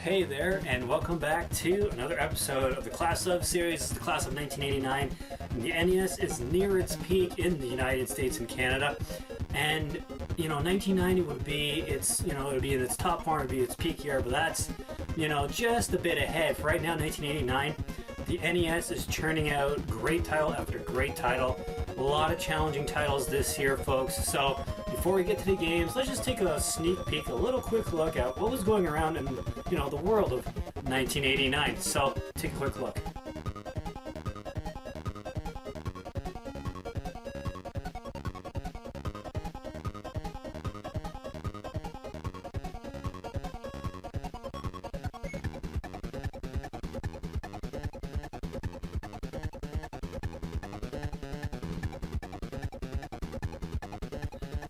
Hey there, and welcome back to another episode of the Class of series. This is the Class of 1989. And the NES is near its peak in the United States and Canada. And, 1990 would be its, it would be in its top form, it would be its peak year, but that's, just a bit ahead. For right now, 1989, the NES is churning out great title after great title. A lot of challenging titles this year, folks. So before we get to the games, let's just take a sneak peek, a little quick look at what was going around in, the world of 1989. So take a quick look.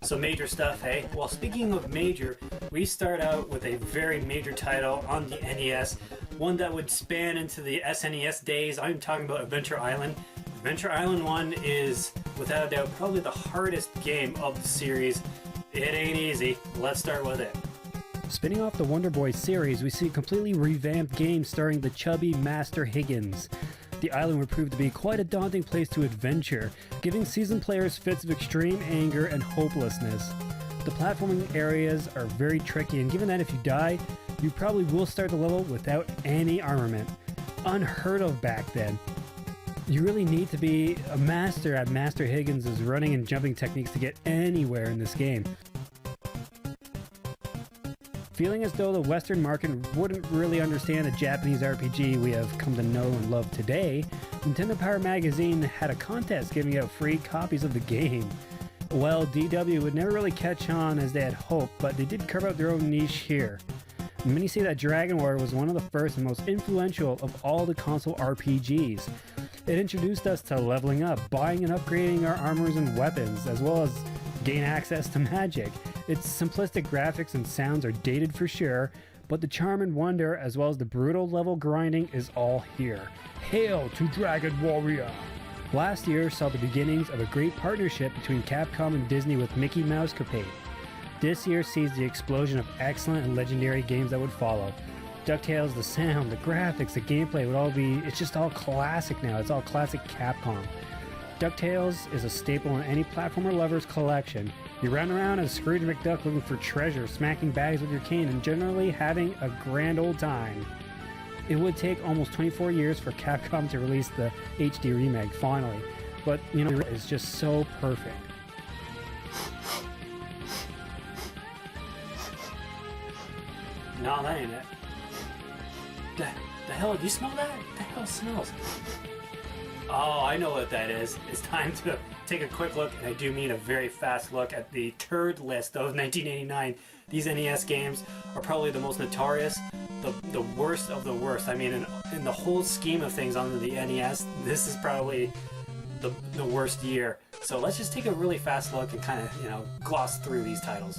So major stuff, hey? Well, speaking of major, we start out with a very major title on the NES, one that would span into the SNES days. I'm talking about Adventure Island. Adventure Island 1 is, without a doubt, probably the hardest game of the series. It ain't easy. Let's start with it. Spinning off the Wonder Boy series, we see a completely revamped game starring the chubby Master Higgins. The island would prove to be quite a daunting place to adventure, giving seasoned players fits of extreme anger and hopelessness. The platforming areas are very tricky, and given that if you die, you probably will start the level without any armament. Unheard of back then. You really need to be a master at Master Higgins' running and jumping techniques to get anywhere in this game. Feeling as though the Western market wouldn't really understand the Japanese RPG we have come to know and love today, Nintendo Power Magazine had a contest giving out free copies of the game. Well, DW would never really catch on as they had hoped, but they did carve out their own niche here. Many say that Dragon Warrior was one of the first and most influential of all the console RPGs. It introduced us to leveling up, buying and upgrading our armors and weapons, as well as gain access to magic. Its simplistic graphics and sounds are dated for sure, but the charm and wonder, as well as the brutal level grinding, is all here. Hail to Dragon Warrior! Last year saw the beginnings of a great partnership between Capcom and Disney with Mickey Mouse Capade. This year sees the explosion of excellent and legendary games that would follow. DuckTales, the sound, the graphics, the gameplay would all be, it's just all classic now. It's all classic Capcom. DuckTales is a staple in any platformer lover's collection. You run around as Scrooge McDuck looking for treasure, smacking bags with your cane, and generally having a grand old time. It would take almost 24 years for Capcom to release the HD remake, finally. But, it's just so perfect. No, that ain't it. The hell, do you smell that? What the hell smells? Oh, I know what that is. It's time to take a quick look, and I do mean a very fast look, at the turd list of 1989. These NES games are probably the most notorious, the worst of the worst. I mean, in the whole scheme of things on the NES, this is probably the worst year. So let's just take a really fast look and kind of, gloss through these titles.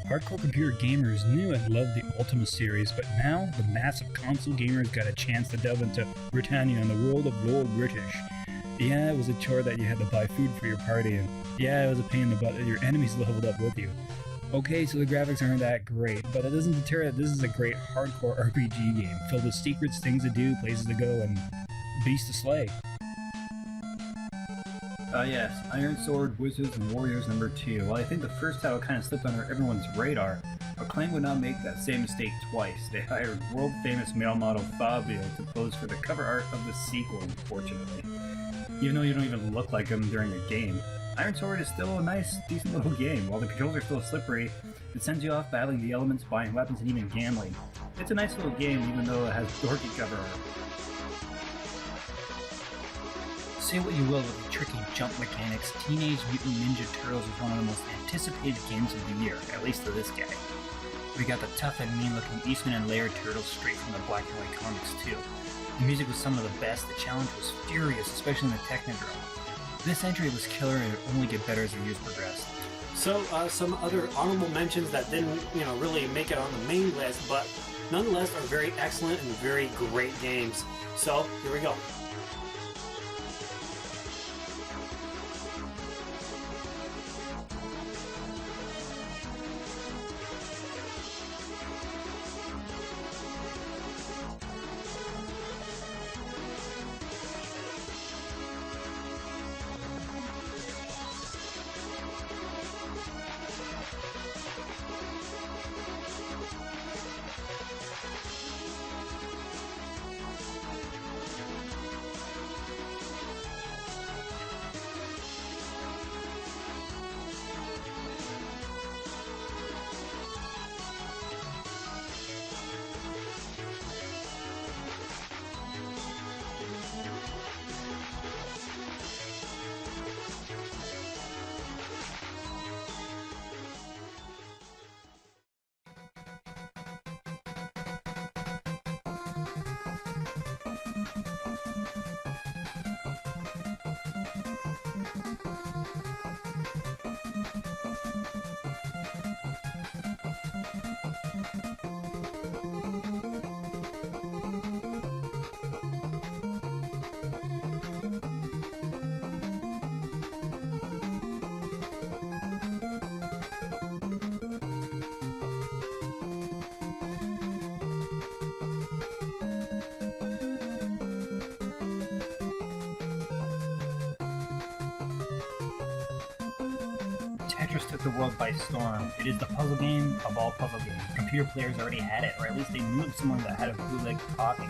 Hardcore computer gamers knew and loved the Ultima series, but now the massive console gamers got a chance to delve into Britannia and the world of Lord British. Yeah, it was a chore that you had to buy food for your party, and yeah, it was a pain in the butt that your enemies leveled up with you. Okay, so the graphics aren't that great, but it doesn't deter that this is a great hardcore RPG game, filled with secrets, things to do, places to go, and beasts to slay. Yes, Iron Sword, Wizards, and Warriors #2. While I think the first title kind of slipped under everyone's radar, Acclaim would not make that same mistake twice. They hired world-famous male model Fabio to pose for the cover art of the sequel, unfortunately. Even though you don't even look like him during the game. Iron Sword is still a nice, decent little game. While the controls are still slippery, it sends you off battling the elements, buying weapons, and even gambling. It's a nice little game, even though it has dorky cover art. Say what you will with the tricky jump mechanics, Teenage Mutant Ninja Turtles is one of the most anticipated games of the year, at least to this guy. We got the tough and mean looking Eastman and Laird turtles straight from the black and white comics too. The music was some of the best, the challenge was furious, especially in the Technodrome. This entry was killer and it would only get better as the years progressed. So, some other honorable mentions that didn't, really make it on the main list, but nonetheless are very excellent and very great games. So, here we go. Tetris took the world by storm. It is the puzzle game of all puzzle games. Computer players already had it, or at least they knew of someone that had a bootleg copy.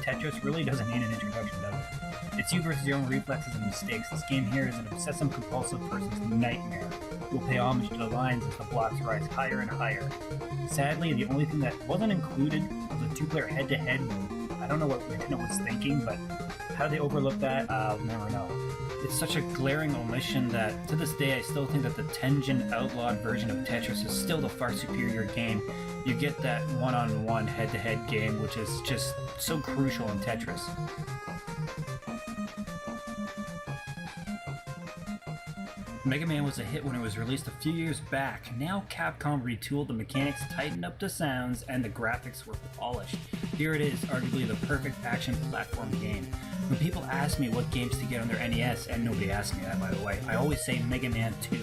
Tetris really doesn't need an introduction, does it? It's you versus your own reflexes and mistakes. This game here is an obsessive-compulsive person's nightmare. You'll pay homage to the lines as the blocks rise higher and higher. Sadly, the only thing that wasn't included was a two-player head-to-head mode. I don't know what Nintendo was thinking, but how they overlooked that, I'll never know. It's such a glaring omission that, to this day, I still think that the Tengen outlawed version of Tetris is still the far superior game. You get that one-on-one head-to-head game, which is just so crucial in Tetris. Mega Man was a hit when it was released a few years back. Now Capcom retooled the mechanics, tightened up the sounds, and the graphics were polished. Here it is, arguably the perfect action platform game. When people ask me what games to get on their NES, and nobody asks me that by the way, I always say Mega Man 2.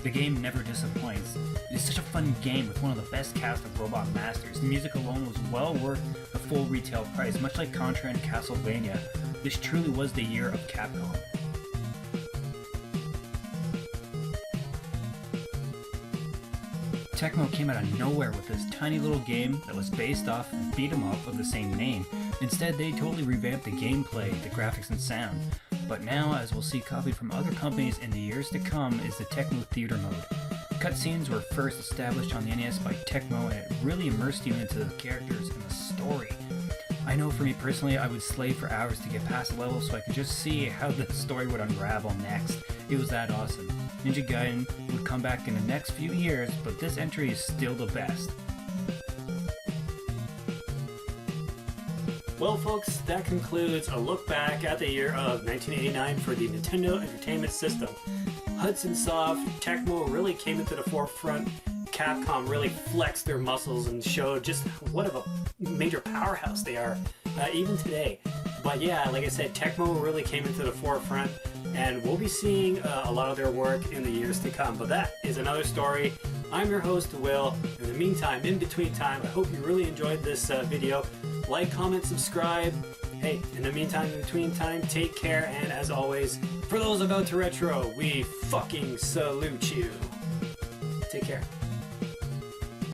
The game never disappoints. It is such a fun game with one of the best cast of robot masters. The music alone was well worth the full retail price, much like Contra and Castlevania. This truly was the year of Capcom. Tecmo came out of nowhere with this tiny little game that was based off of beat 'em up of the same name. Instead, they totally revamped the gameplay, the graphics, and sound. But now, as we'll see copied from other companies in the years to come, is the Tecmo Theater mode. Cutscenes were first established on the NES by Tecmo, and it really immersed you into the characters and the story. I know for me personally, I would slave for hours to get past a level so I could just see how the story would unravel next. It was that awesome. Ninja Gaiden would come back in the next few years, but this entry is still the best. Well, folks, that concludes a look back at the year of 1989 for the Nintendo Entertainment System. Hudson Soft, Tecmo really came into the forefront. Capcom really flexed their muscles and showed just what of a major powerhouse they are, even today. But yeah, like I said, Tecmo really came into the forefront, and we'll be seeing a lot of their work in the years to come. But that is another story. I'm your host, Will. In the meantime, in between time, I hope you really enjoyed this video. Like, comment, subscribe, Hey, in the meantime, in between time, take care, and as always, for those about to retro, we fucking salute you. Take care.